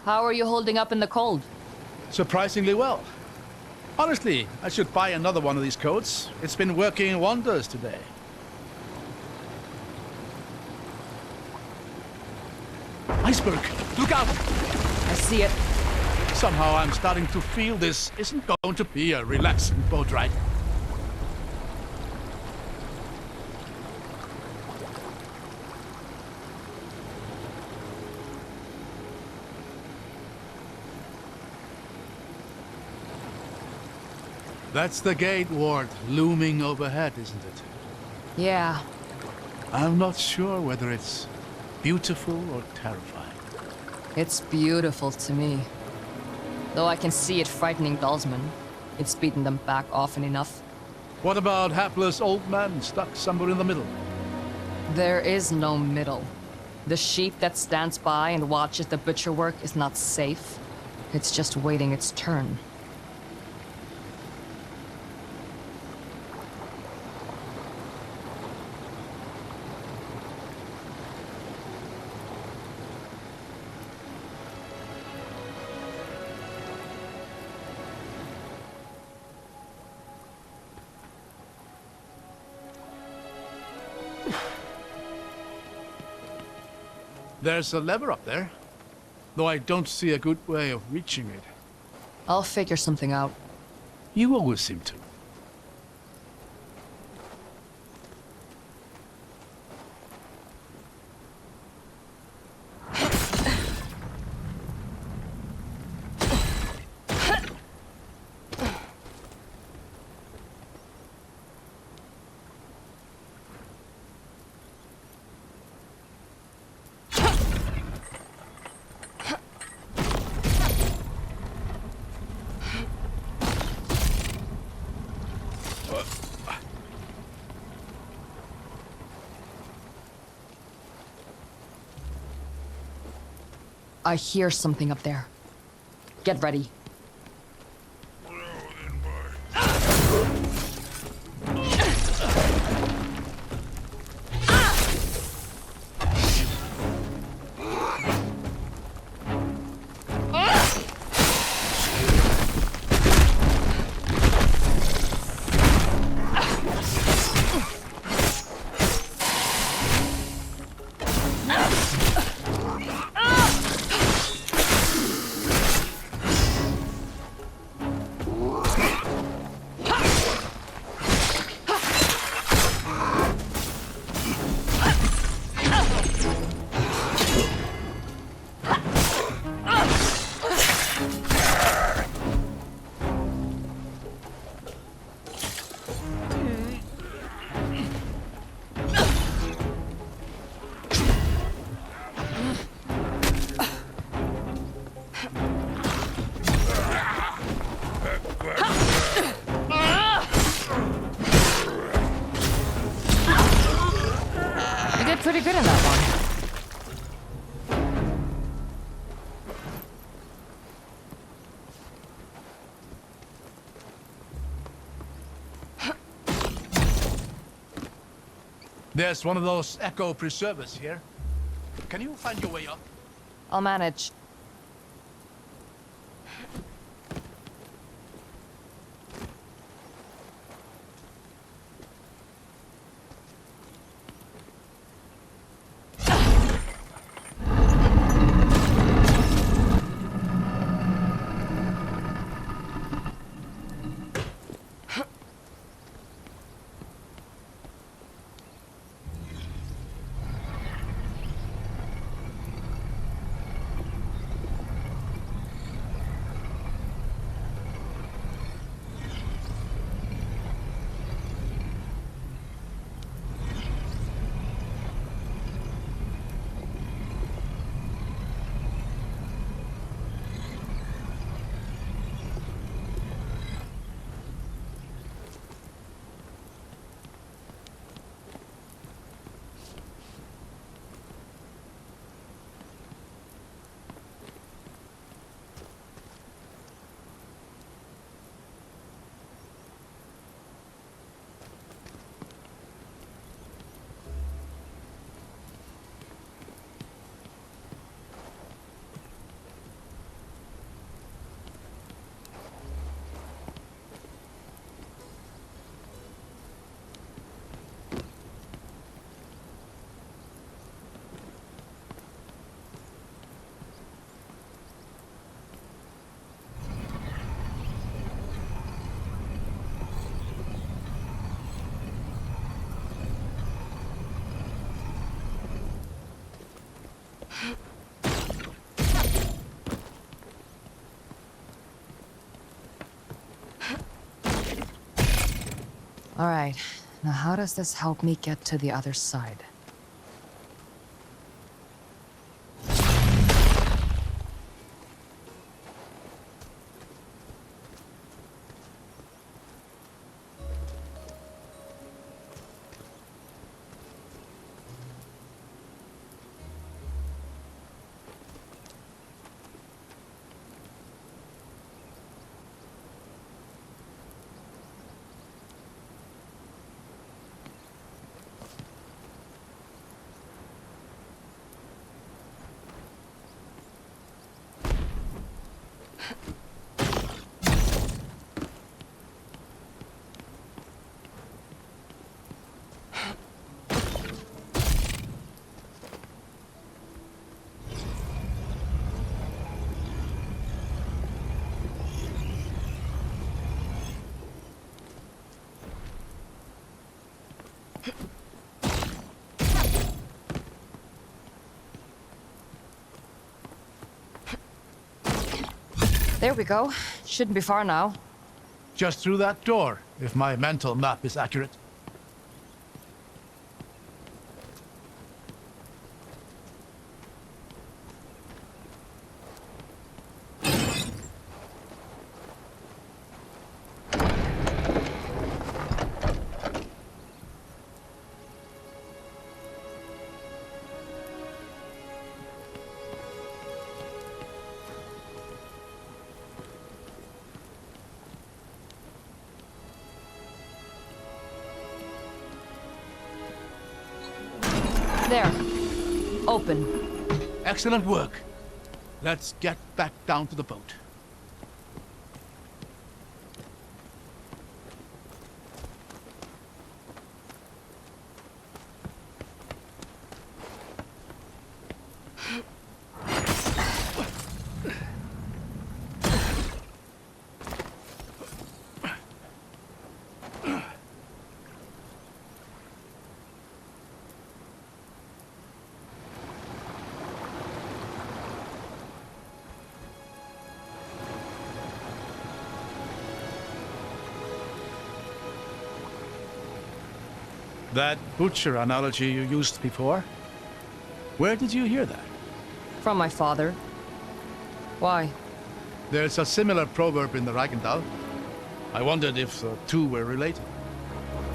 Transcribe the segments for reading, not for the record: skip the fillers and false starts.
How are you holding up in the cold? Surprisingly well. Honestly, I should buy another one of these coats. It's been working wonders today. Iceberg! Look out! I see it. Somehow I'm starting to feel this isn't going to be a relaxing boat ride. That's the gate ward looming overhead, isn't it? Yeah. I'm not sure whether it's beautiful or terrifying. It's beautiful to me. Though I can see it frightening Dalsman. It's beaten them back often enough. What about hapless old men stuck somewhere in the middle? There is no middle. The sheep that stands by and watches the butcher work is not safe. It's just waiting its turn. There's a lever up there, though I don't see a good way of reaching it. I'll figure something out. You always seem to. I hear something up there. Get ready. Pretty good in that one. There's one of those echo preservers here. Can you find your way up? I'll manage. All right. Now how does this help me get to the other side? There we go. Shouldn't be far now. Just through that door, if my mental map is accurate. There. Open. Excellent work. Let's get back down to the boat. That butcher analogy you used before? Where did you hear that? From my father. Why? There's a similar proverb in the Reichendal. I wondered if the two were related.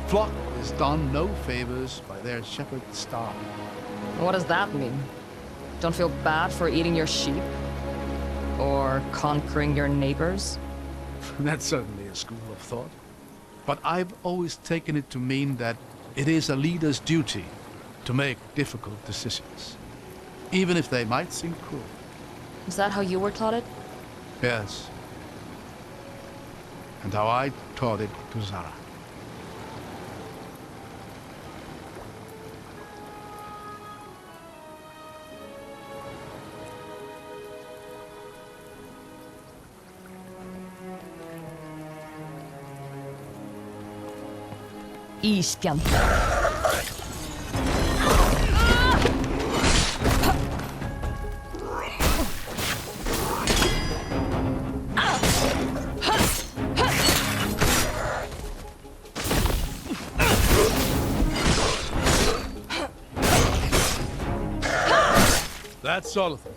Flock is done no favors by their shepherd star. What does that mean? Don't feel bad for eating your sheep? Or conquering your neighbors? That's certainly a school of thought. But I've always taken it to mean that it is a leader's duty to make difficult decisions, even if they might seem cruel. Is that how you were taught it? Yes. And how I taught it to Zara. Iskan. That's Solithan.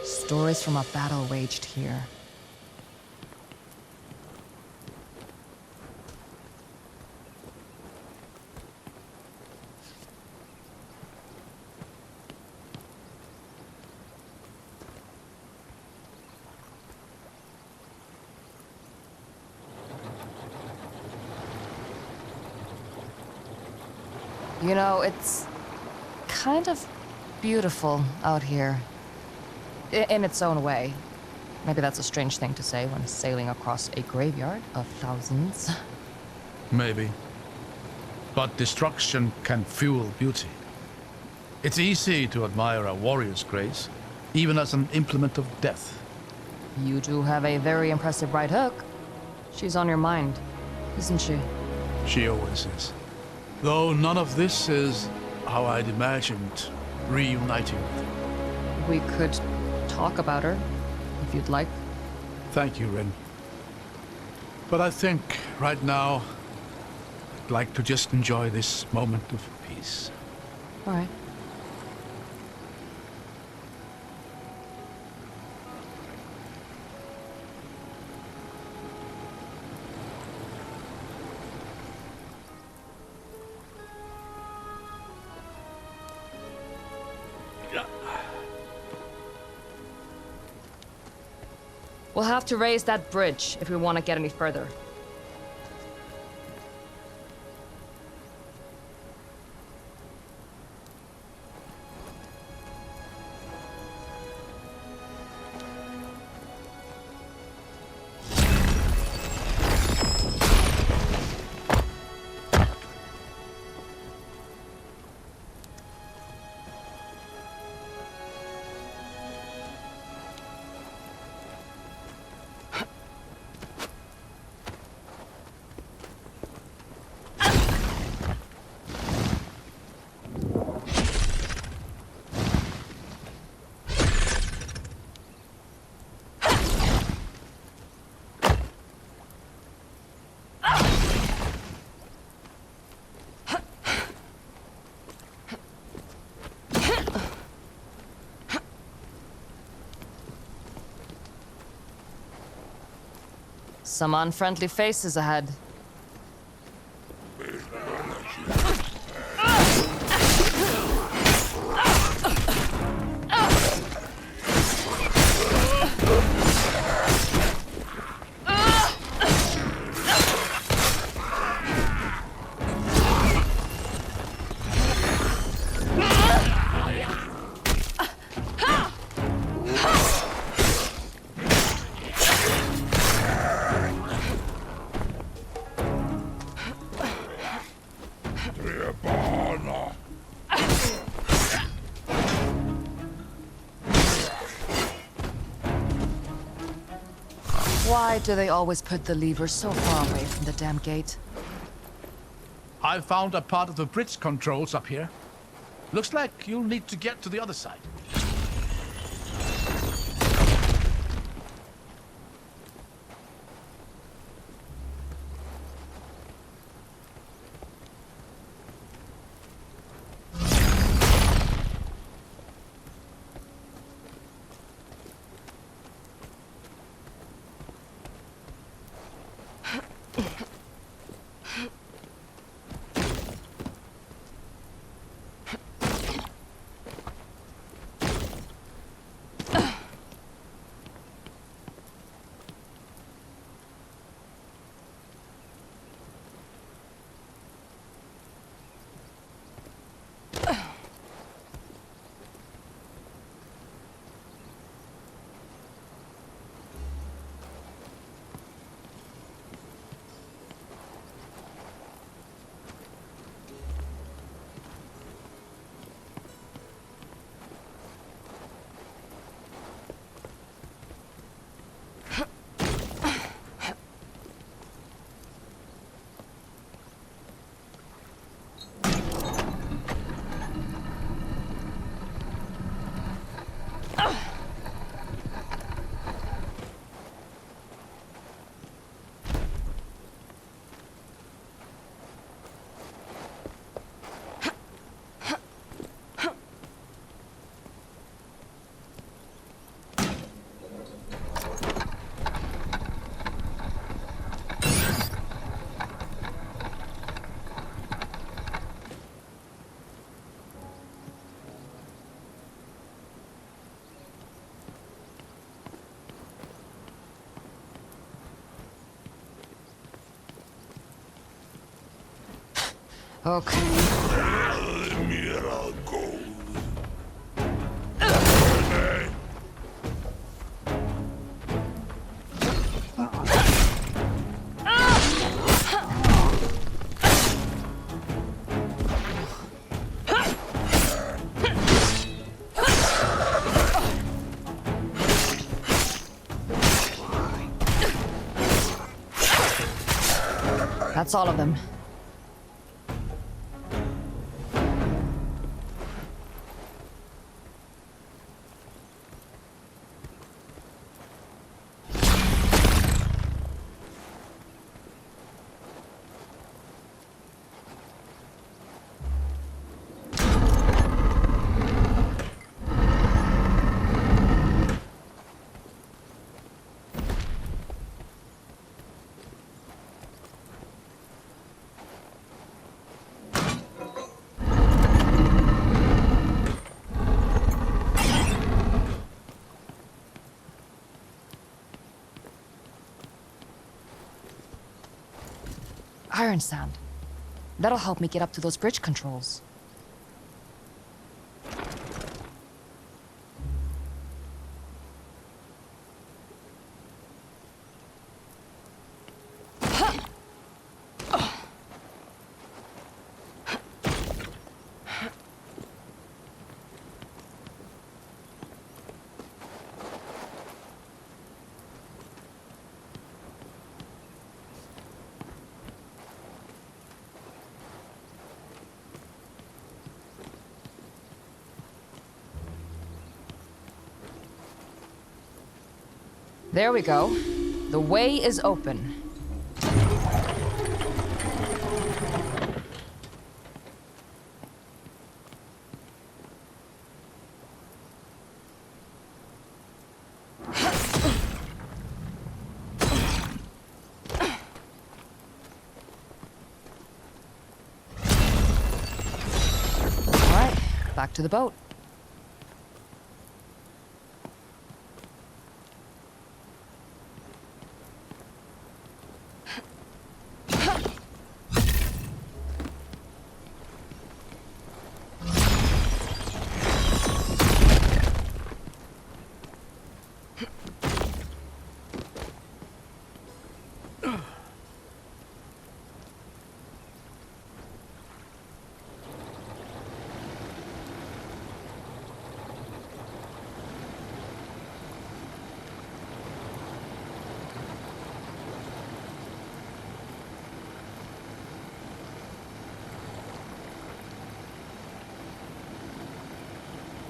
Stories from a battle waged here. You know, it's kind of beautiful out here. In its own way. Maybe that's a strange thing to say when sailing across a graveyard of thousands. Maybe. But destruction can fuel beauty. It's easy to admire a warrior's grace, even as an implement of death. You do have a very impressive right hook. She's on your mind, isn't she? She always is. Though none of this is how I'd imagined reuniting with her. We could talk about her, if you'd like. Thank you, Rin. But I think, right now, I'd like to just enjoy this moment of peace. All right. We'll have to raise that bridge if we want to get any further. Some unfriendly faces ahead. Why do they always put the lever so far away from the damn gate? I found a part of the bridge controls up here. Looks like you'll need to get to the other side. Okay. That's all of them. Iron sand. That'll help me get up to those bridge controls. There we go. The way is open. All right, back to the boat.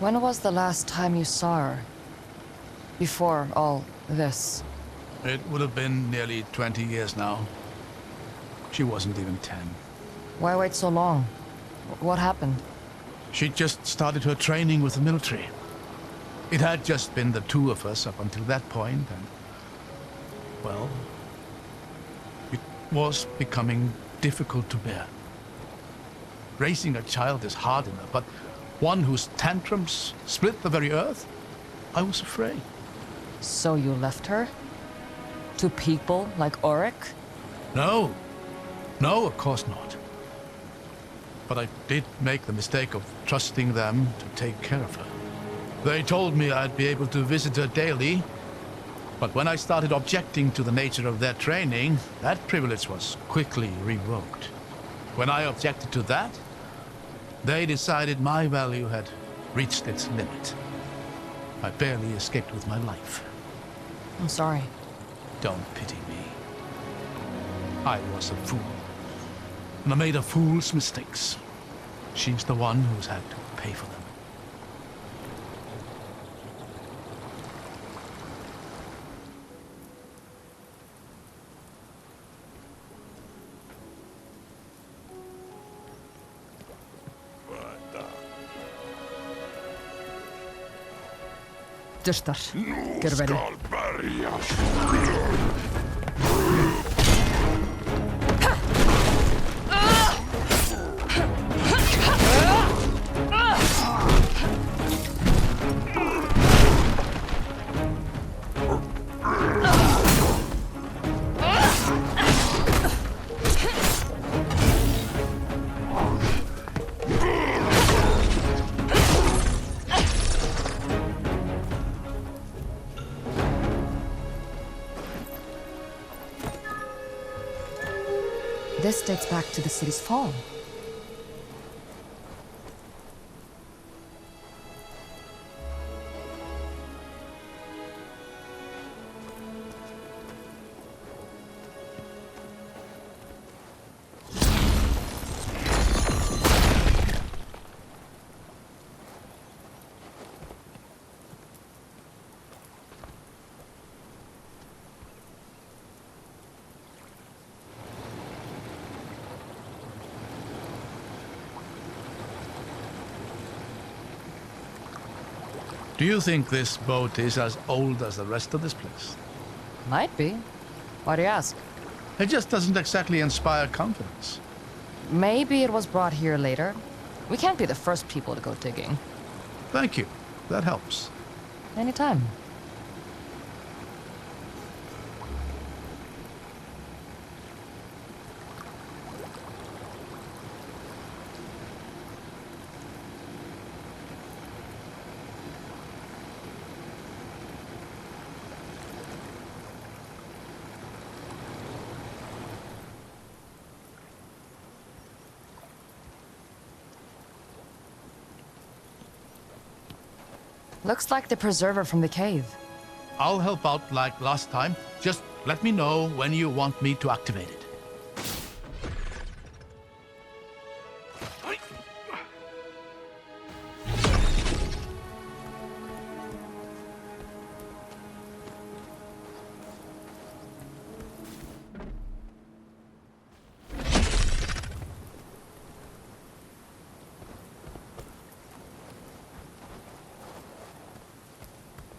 When was the last time you saw her? Before all this? It would have been nearly 20 years now. She wasn't even 10. Why wait so long? What happened? She just started her training with the military. It had just been the two of us up until that point, and... well... it was becoming difficult to bear. Raising a child is hard enough, but one whose tantrums split the very earth? I was afraid. So you left her? To people like Auric? No. No, of course not. But I did make the mistake of trusting them to take care of her. They told me I'd be able to visit her daily, but when I started objecting to the nature of their training, that privilege was quickly revoked. When I objected to that, they decided my value had reached its limit. I barely escaped with my life. I'm sorry. Don't pity me. I was a fool. And I made a fool's mistakes. She's the one who's had to pay for them. Duster, get ready. This dates back to the city's fall. Do you think this boat is as old as the rest of this place? Might be. Why do you ask? It just doesn't exactly inspire confidence. Maybe it was brought here later. We can't be the first people to go digging. Thank you. That helps. Anytime. Looks like the preserver from the cave. I'll help out like last time. Just let me know when you want me to activate it.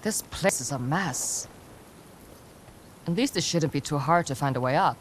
This place is a mess. At least it shouldn't be too hard to find a way up.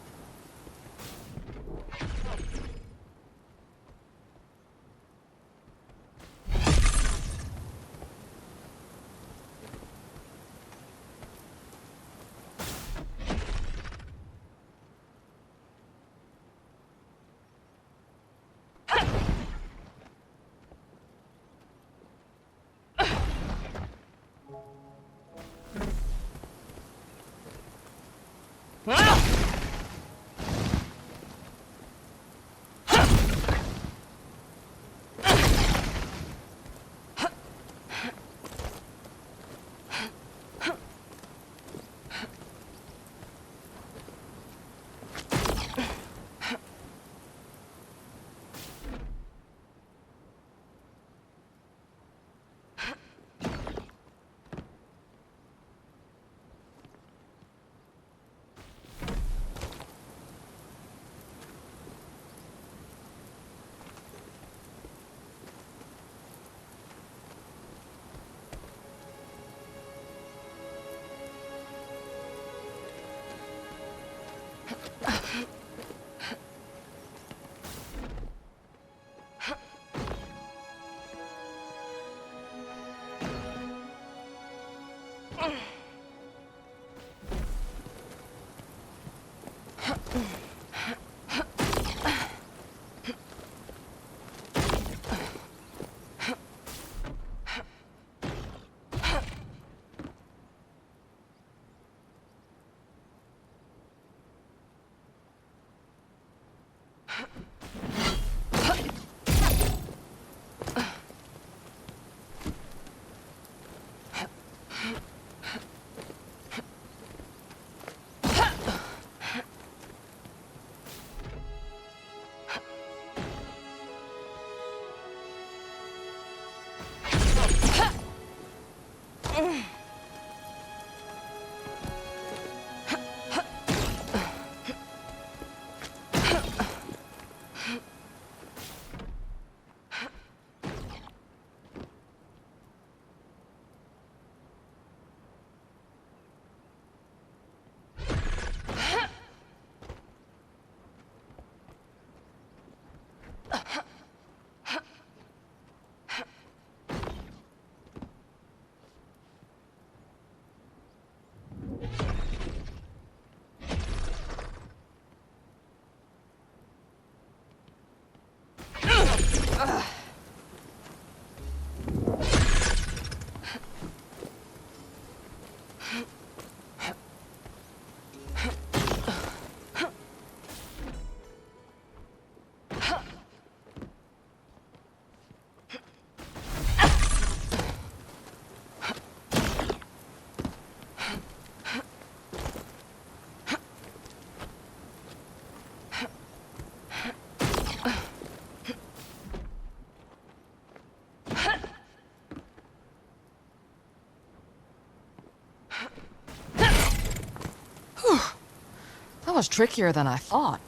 That was trickier than I thought.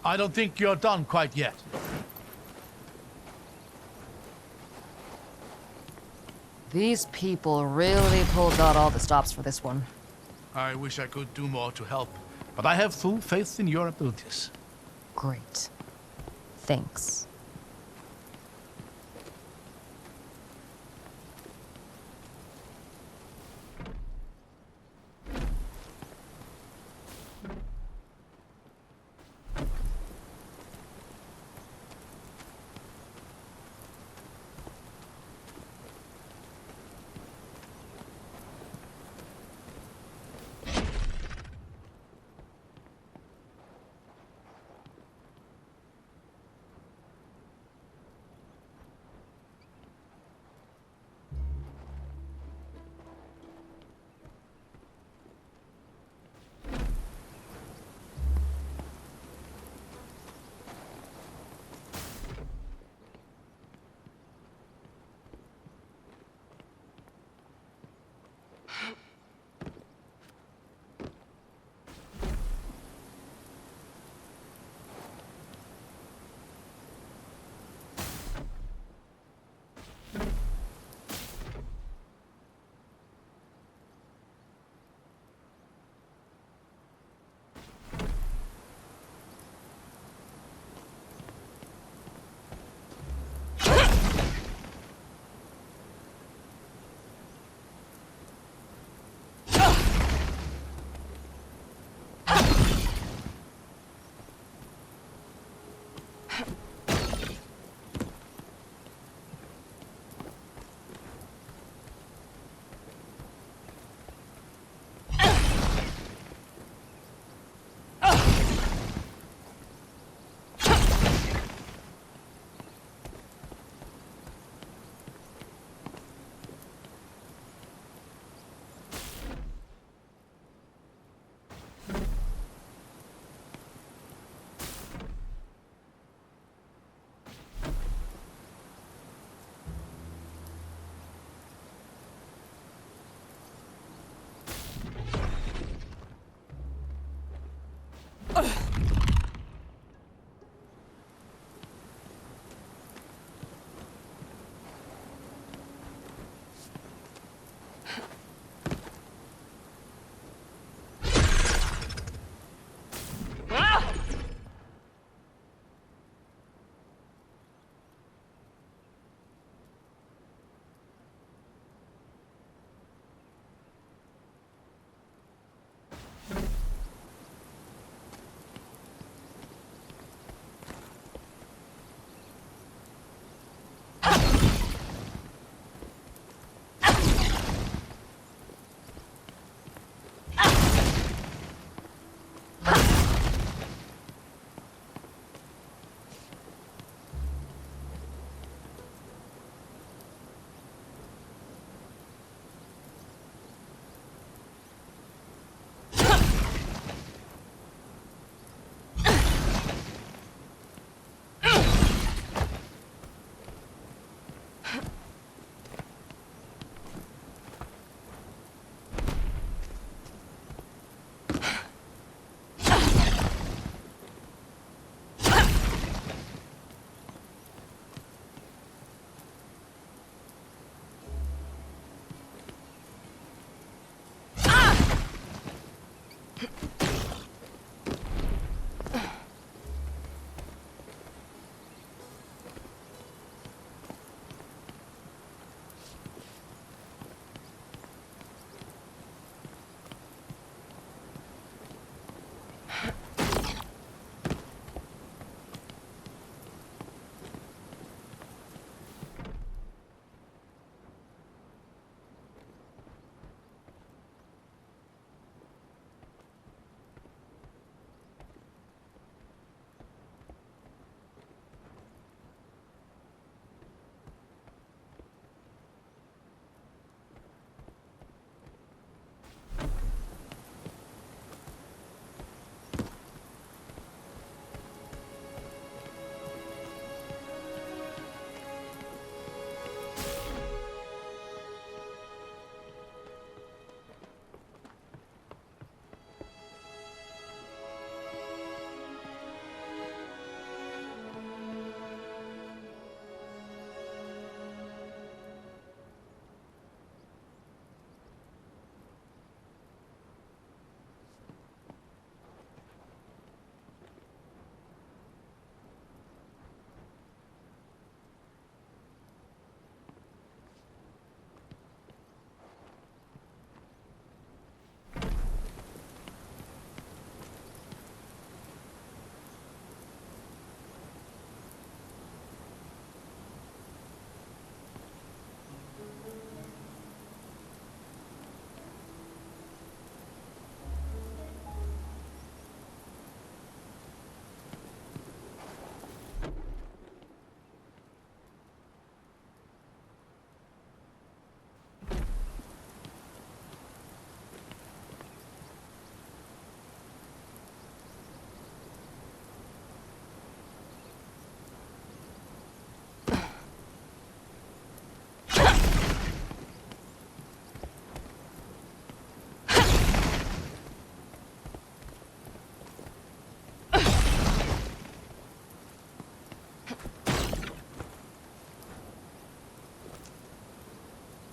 I don't think you're done quite yet. These people really pulled out all the stops for this one. I wish I could do more to help, but I have full faith in your abilities. Great. Thanks.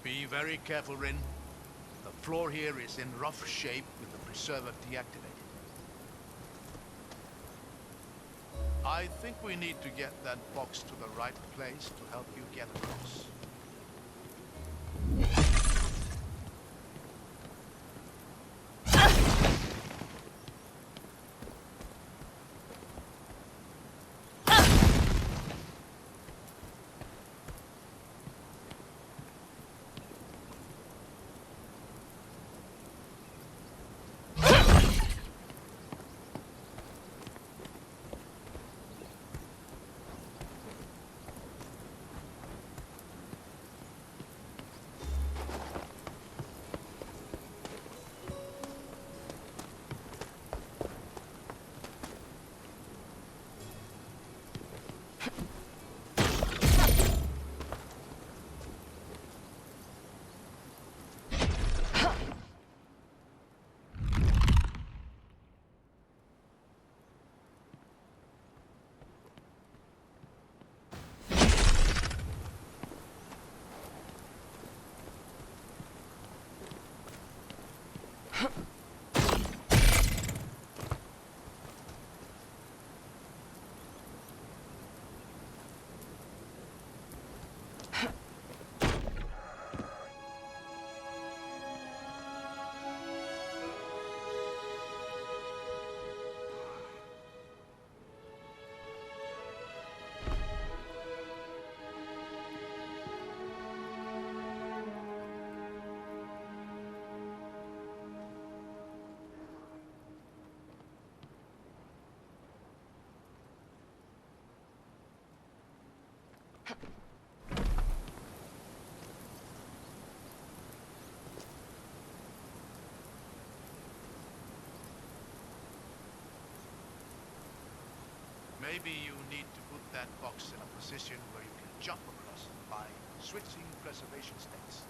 Be very careful, Rin. The floor here is in rough shape with the preserver deactivated. I think we need to get that box to the right place to help you get across. Maybe you need to put that box in a position where you can jump across it by switching preservation states.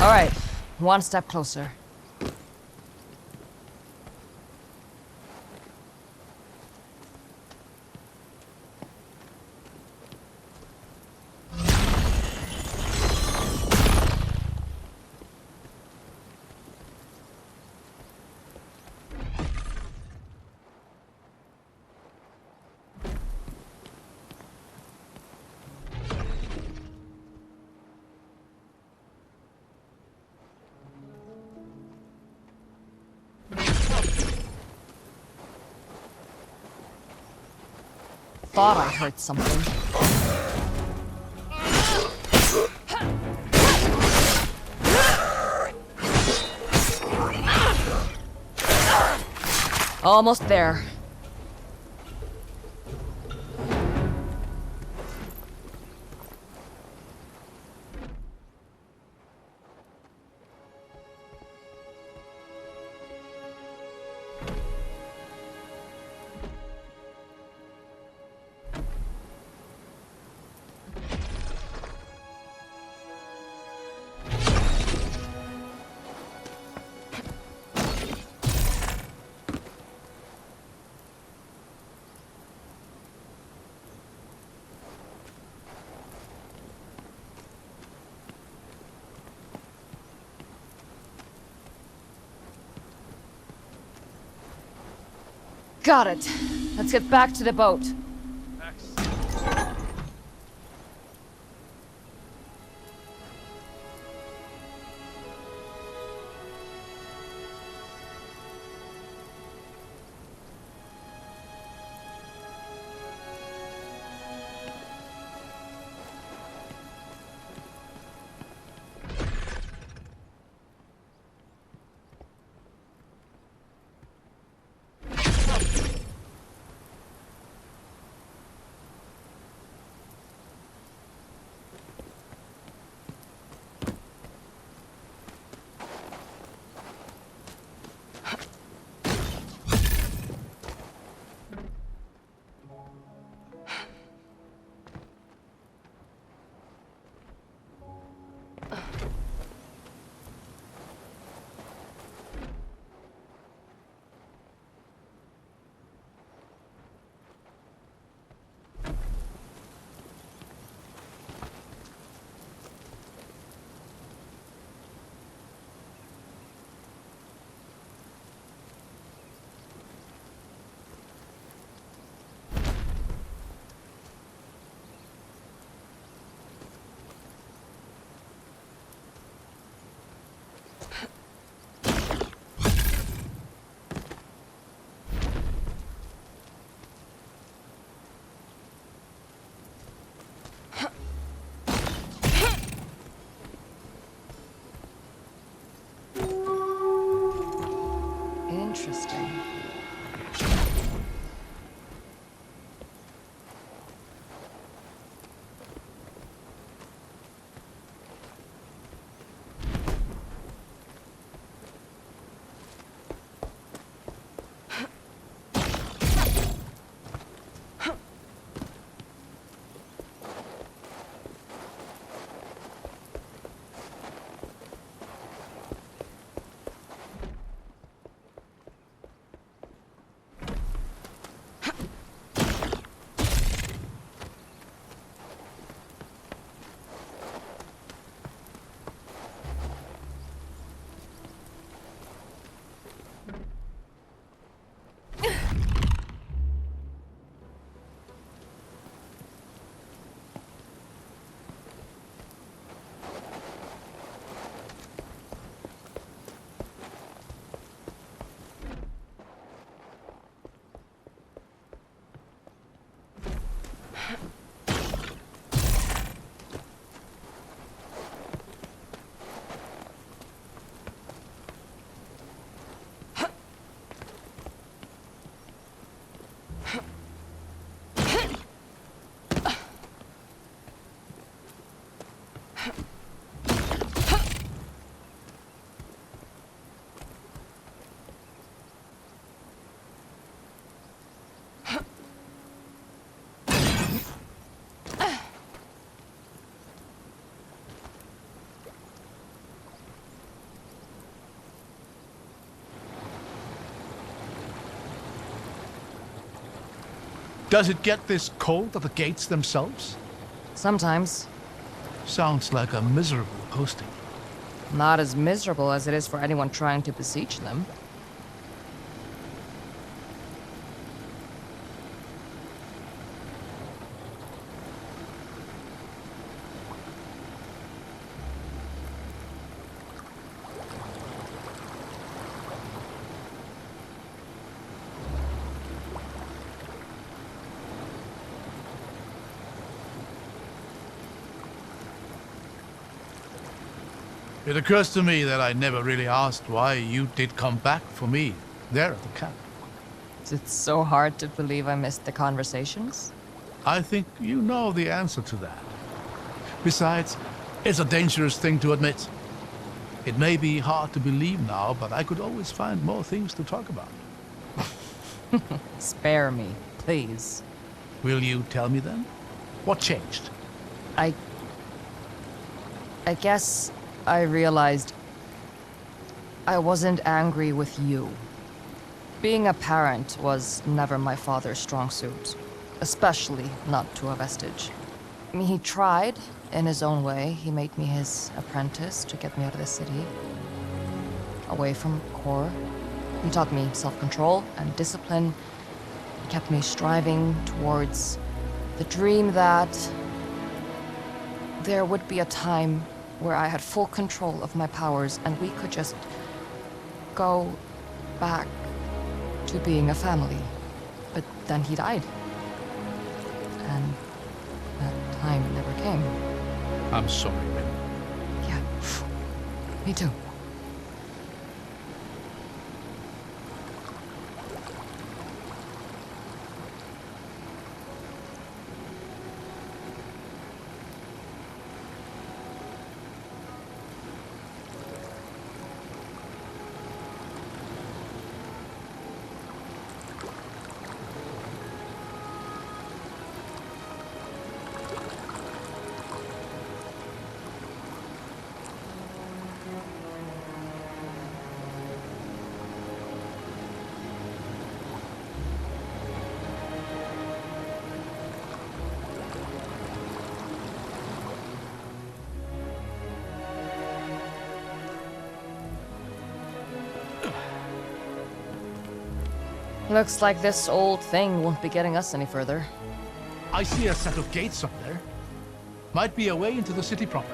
All right, one step closer. Thought I heard something. Almost there. Got it. Let's get back to the boat. Interesting. Does it get this cold at the gates themselves? Sometimes. Sounds like a miserable posting. Not as miserable as it is for anyone trying to besiege them. It occurs to me that I never really asked why you did come back for me there at the camp. It's so hard to believe I missed the conversations. I think you know the answer to that. Besides, it's a dangerous thing to admit. It may be hard to believe now, but I could always find more things to talk about. Spare me, please. Will you tell me then? What changed? I guess I realized I wasn't angry with you. Being a parent was never my father's strong suit, especially not to a vestige. I mean, he tried in his own way. He made me his apprentice to get me out of the city, away from Kor. He taught me self-control and discipline. He kept me striving towards the dream that there would be a time where I had full control of my powers and we could just go back to being a family. But then he died. And that time never came. I'm sorry, Min. Yeah, me too. Looks like this old thing won't be getting us any further. I see a set of gates up there. Might be a way into the city proper.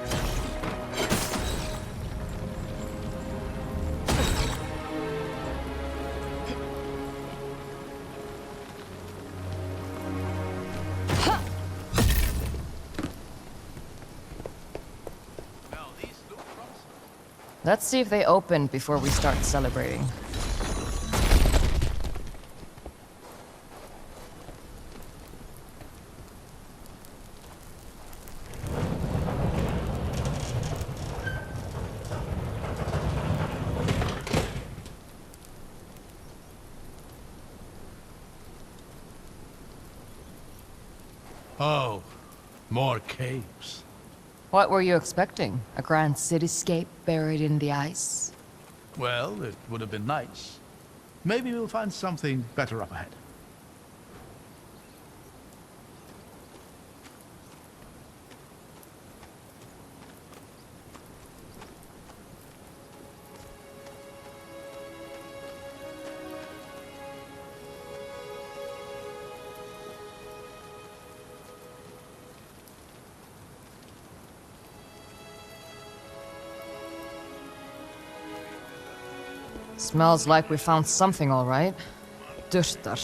Let's see if they open before we start celebrating. Oh, more caves. What were you expecting? A grand cityscape buried in the ice? Well, it would have been nice. Maybe we'll find something better up ahead. Smells like we found something, all right. Duster.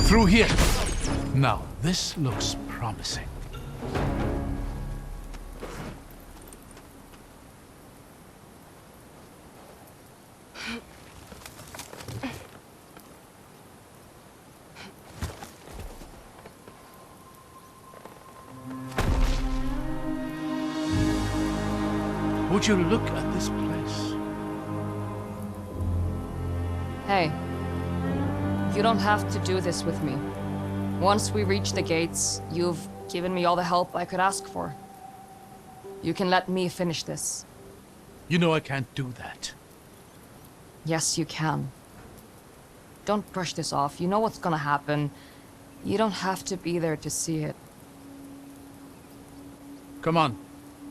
Through here. Now, this looks promising. Would you look at this place? Hey. You don't have to do this with me. Once we reach the gates, you've given me all the help I could ask for. You can let me finish this. You know I can't do that. Yes, you can. Don't brush this off. You know what's gonna happen. You don't have to be there to see it. Come on.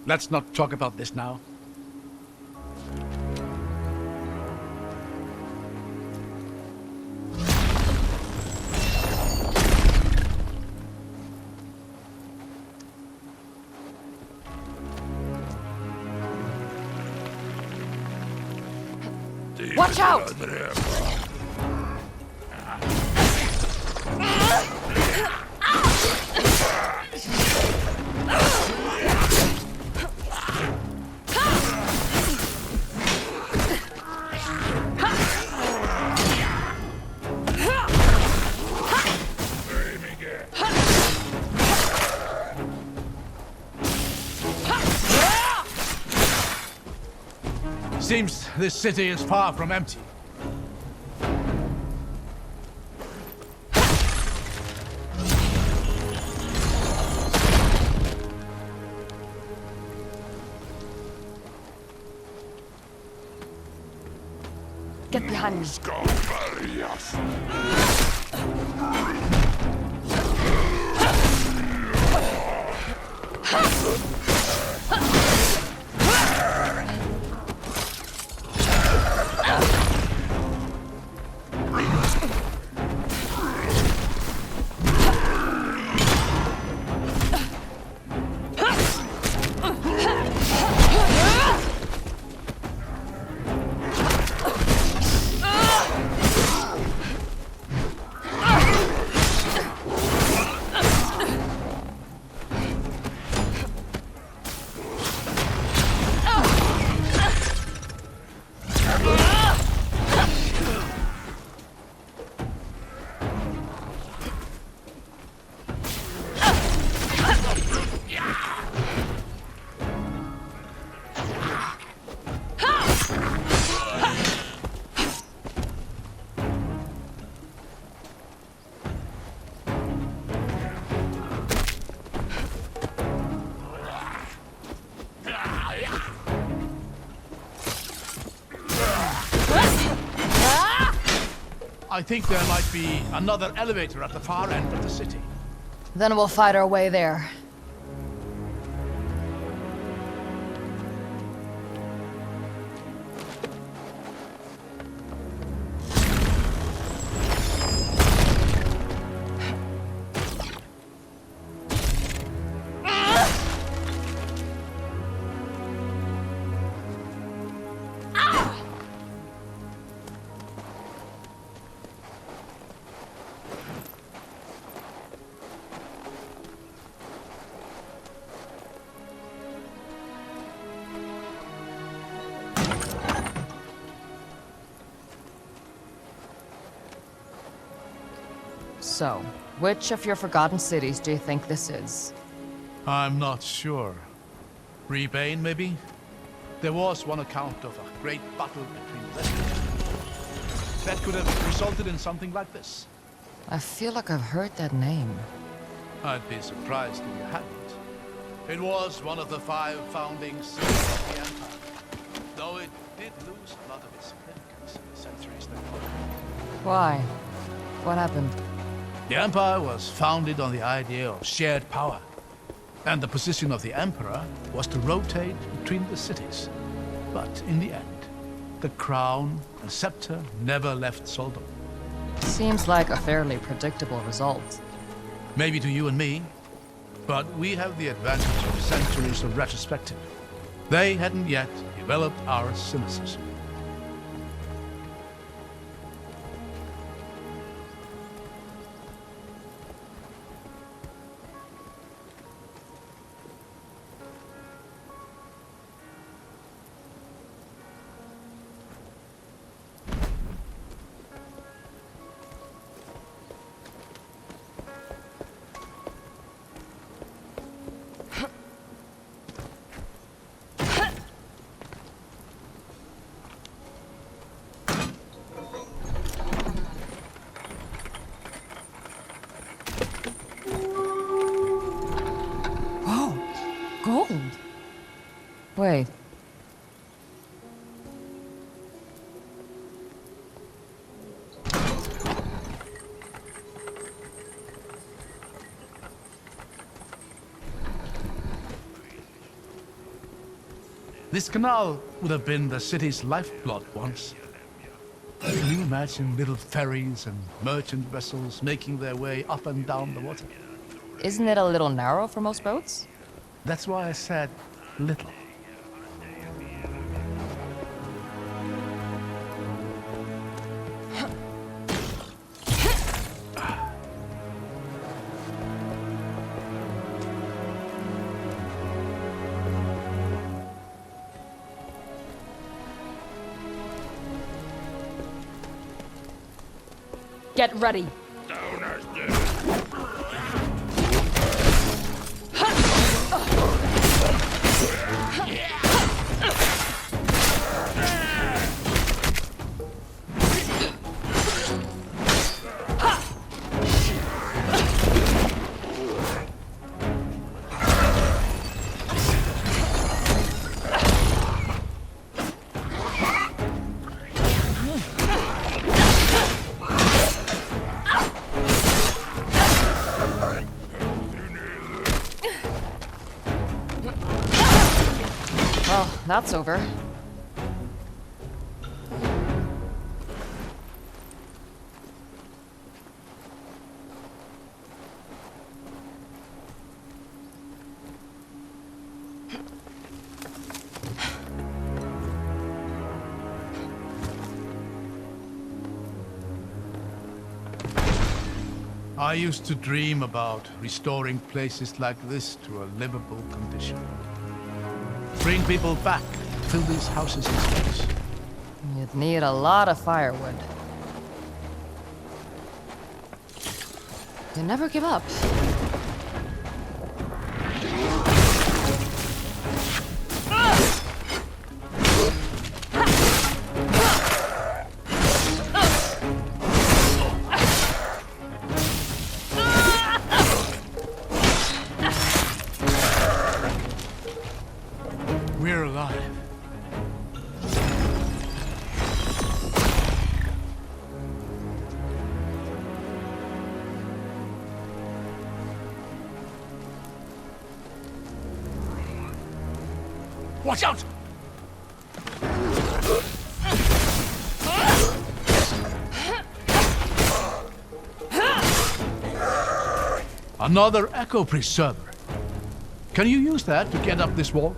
Let's not talk about this now. Watch out! Seems this city is far from empty. Get behind me. I think there might be another elevator at the far end of the city. Then we'll fight our way there. So, which of your forgotten cities do you think this is? I'm not sure. Rebane, maybe? There was one account of a great battle between Lesbians. That could have resulted in something like this. I feel like I've heard that name. I'd be surprised if you hadn't. It was one of the 5 founding cities of the Empire, though it did lose a lot of its significance in the centuries that followed. Why? What happened? The Empire was founded on the idea of shared power, and the position of the Emperor was to rotate between the cities. But in the end, the crown and scepter never left Soldom. Seems like a fairly predictable result. Maybe to you and me, but we have the advantage of centuries of retrospective. They hadn't yet developed our cynicism. Gold? Wait. This canal would have been the city's lifeblood once. Can you imagine little ferries and merchant vessels making their way up and down the water? Isn't it a little narrow for most boats? That's why I said little. Get ready. Well, that's over. I used to dream about restoring places like this to a livable condition. Bring people back, fill these houses with space. You'd need a lot of firewood. You never give up. We're alive. Watch out! Another echo preserver. Can you use that to get up this wall?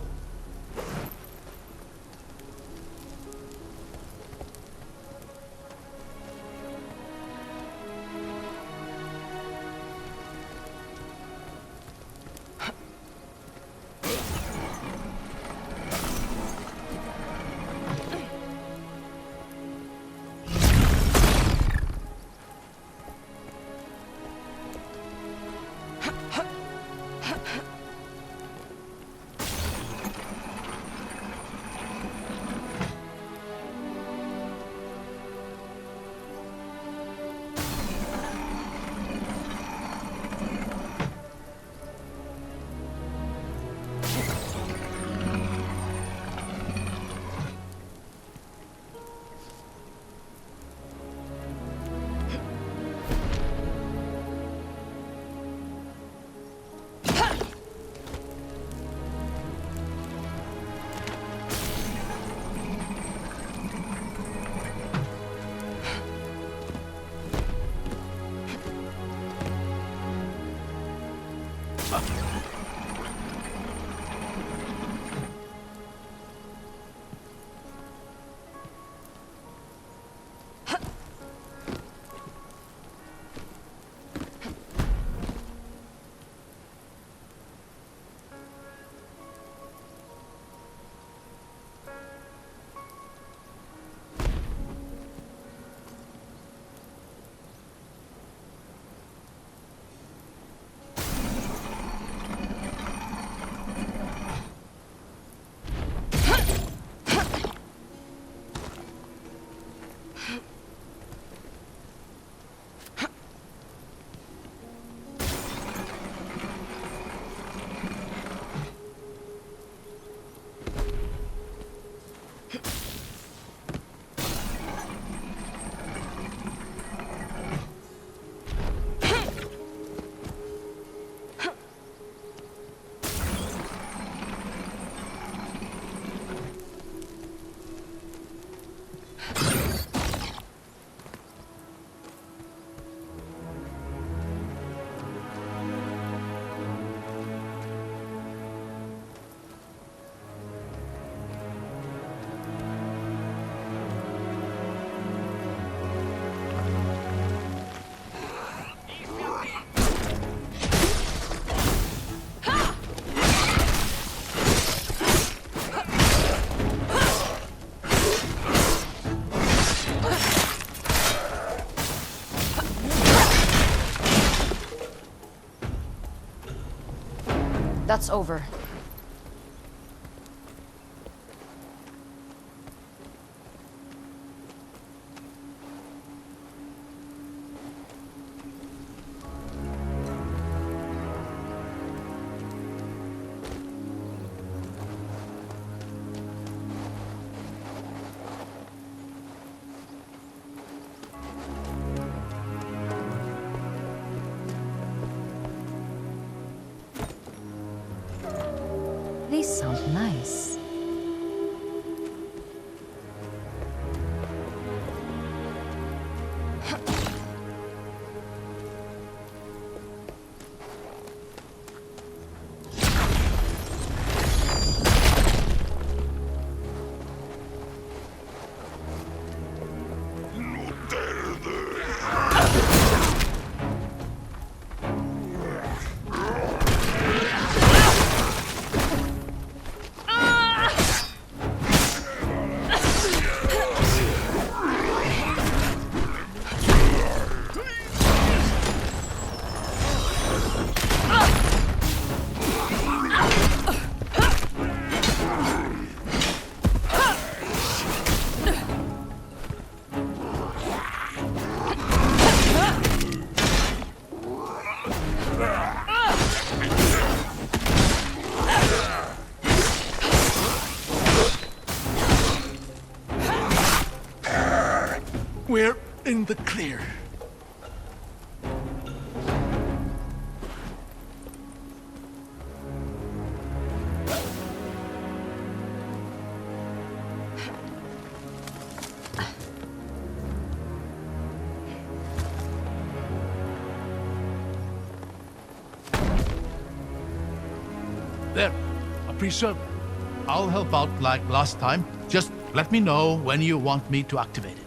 that's over. These sound nice. We're in the clear. There, a preserver. I'll help out like last time. Just let me know when you want me to activate it.